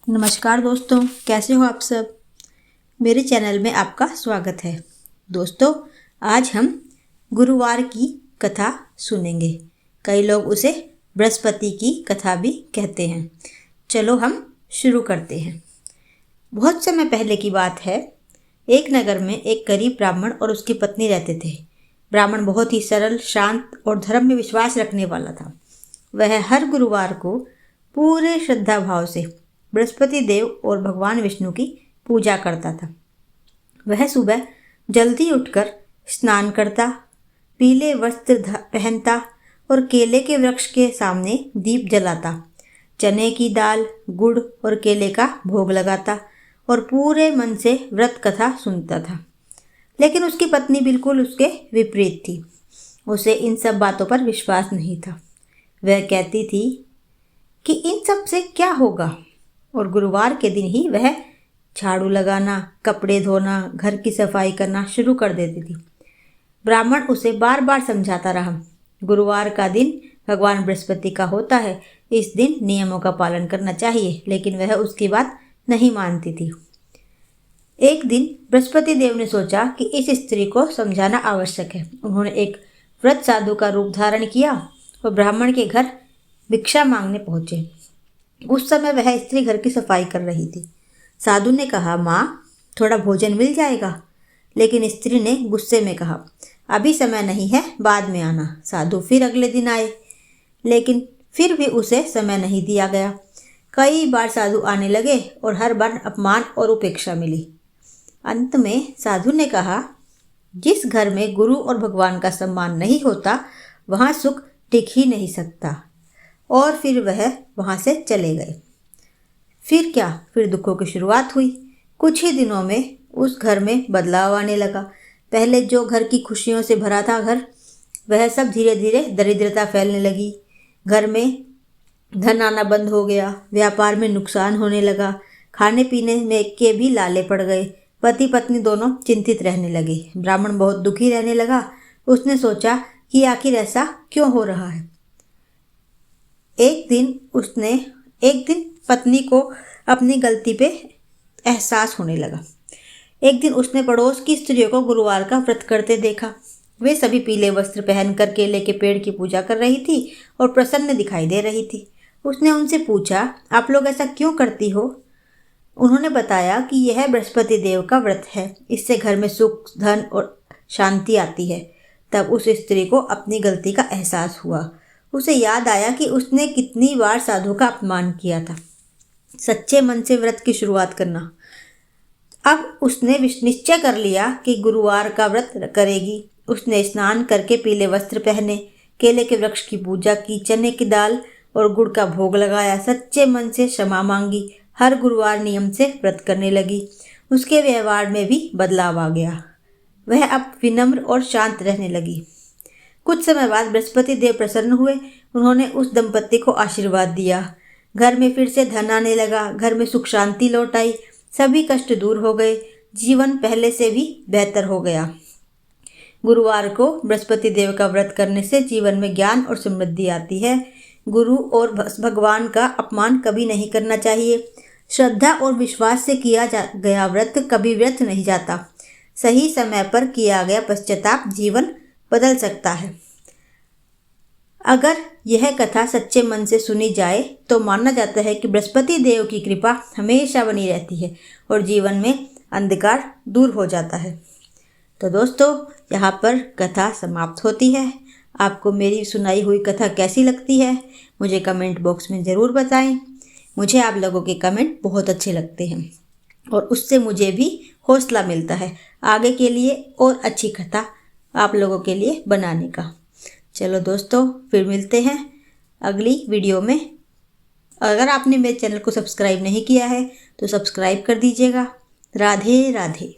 नमस्कार दोस्तों, कैसे हो आप सब। मेरे चैनल में आपका स्वागत है। दोस्तों, आज हम गुरुवार की कथा सुनेंगे। कई लोग उसे बृहस्पति की कथा भी कहते हैं। चलो हम शुरू करते हैं। बहुत समय पहले की बात है। एक नगर में एक गरीब ब्राह्मण और उसकी पत्नी रहते थे। ब्राह्मण बहुत ही सरल, शांत और धर्म में विश्वास रखने वाला था। वह हर गुरुवार को पूरे श्रद्धा भाव से बृहस्पति देव और भगवान विष्णु की पूजा करता था। वह सुबह जल्दी उठकर स्नान करता, पीले वस्त्र पहनता और केले के वृक्ष के सामने दीप जलाता, चने की दाल, गुड़ और केले का भोग लगाता और पूरे मन से व्रत कथा सुनता था। लेकिन उसकी पत्नी बिल्कुल उसके विपरीत थी। उसे इन सब बातों पर विश्वास नहीं था। वह कहती थी कि इन सब से क्या होगा, और गुरुवार के दिन ही वह झाड़ू लगाना, कपड़े धोना, घर की सफाई करना शुरू कर देती थी। ब्राह्मण उसे बार बार समझाता रहा, गुरुवार का दिन भगवान बृहस्पति का होता है, इस दिन नियमों का पालन करना चाहिए, लेकिन वह उसकी बात नहीं मानती थी। एक दिन बृहस्पति देव ने सोचा कि इस स्त्री को समझाना आवश्यक है। उन्होंने एक व्रत साधु का रूप धारण किया और ब्राह्मण के घर भिक्षा मांगने पहुंचे। उस समय वह स्त्री घर की सफाई कर रही थी। साधु ने कहा, माँ, थोड़ा भोजन मिल जाएगा। लेकिन स्त्री ने गुस्से में कहा, अभी समय नहीं है, बाद में आना। साधु फिर अगले दिन आए, लेकिन फिर भी उसे समय नहीं दिया गया। कई बार साधु आने लगे और हर बार अपमान और उपेक्षा मिली। अंत में साधु ने कहा, जिस घर में गुरु और भगवान का सम्मान नहीं होता, वहाँ सुख टिक ही नहीं सकता। और फिर वह वहाँ से चले गए। फिर क्या, फिर दुखों की शुरुआत हुई। कुछ ही दिनों में उस घर में बदलाव आने लगा। पहले जो घर की खुशियों से भरा था घर, वह सब धीरे धीरे दरिद्रता फैलने लगी। घर में धन आना बंद हो गया, व्यापार में नुकसान होने लगा, खाने पीने में के भी लाले पड़ गए। पति पत्नी दोनों चिंतित रहने लगे। ब्राह्मण बहुत दुखी रहने लगा। उसने सोचा कि आखिर ऐसा क्यों हो रहा है। एक दिन पत्नी को अपनी गलती पे एहसास होने लगा। एक दिन उसने पड़ोस की स्त्रियों को गुरुवार का व्रत करते देखा। वे सभी पीले वस्त्र पहनकर केले के पेड़ की पूजा कर रही थी और प्रसन्न दिखाई दे रही थी। उसने उनसे पूछा, आप लोग ऐसा क्यों करती हो? उन्होंने बताया कि यह बृहस्पति देव का व्रत है, इससे घर में सुख, धन और शांति आती है। तब उस स्त्री को अपनी गलती का एहसास हुआ। उसे याद आया कि उसने कितनी बार साधु का अपमान किया था। सच्चे मन से व्रत की शुरुआत करना। अब उसने निश्चय कर लिया कि गुरुवार का व्रत करेगी। उसने स्नान करके पीले वस्त्र पहने, केले के वृक्ष की पूजा की, चने की दाल और गुड़ का भोग लगाया, सच्चे मन से क्षमा मांगी, हर गुरुवार नियम से व्रत करने लगी। उसके व्यवहार में भी बदलाव आ गया। वह अब विनम्र और शांत रहने लगी। कुछ समय बाद बृहस्पति देव प्रसन्न हुए। उन्होंने उस दंपत्ति को आशीर्वाद दिया। घर में फिर से धन आने लगा, घर में सुख शांति लौट आई, सभी कष्ट दूर हो गए, जीवन पहले से भी बेहतर हो गया। गुरुवार को बृहस्पति देव का व्रत करने से जीवन में ज्ञान और समृद्धि आती है। गुरु और भगवान का अपमान कभी नहीं करना चाहिए। श्रद्धा और विश्वास से किया गया व्रत कभी व्यर्थ नहीं जाता। सही समय पर किया गया पश्चाताप जीवन बदल सकता है। अगर यह कथा सच्चे मन से सुनी जाए तो माना जाता है कि बृहस्पति देव की कृपा हमेशा बनी रहती है और जीवन में अंधकार दूर हो जाता है। तो दोस्तों, यहाँ पर कथा समाप्त होती है। आपको मेरी सुनाई हुई कथा कैसी लगती है, मुझे कमेंट बॉक्स में ज़रूर बताएं। मुझे आप लोगों के कमेंट बहुत अच्छे लगते हैं और उससे मुझे भी हौसला मिलता है आगे के लिए और अच्छी कथा आप लोगों के लिए बनाने का। चलो दोस्तों, फिर मिलते हैं अगली वीडियो में। अगर आपने मेरे चैनल को सब्सक्राइब नहीं किया है तो सब्सक्राइब कर दीजिएगा। राधे राधे।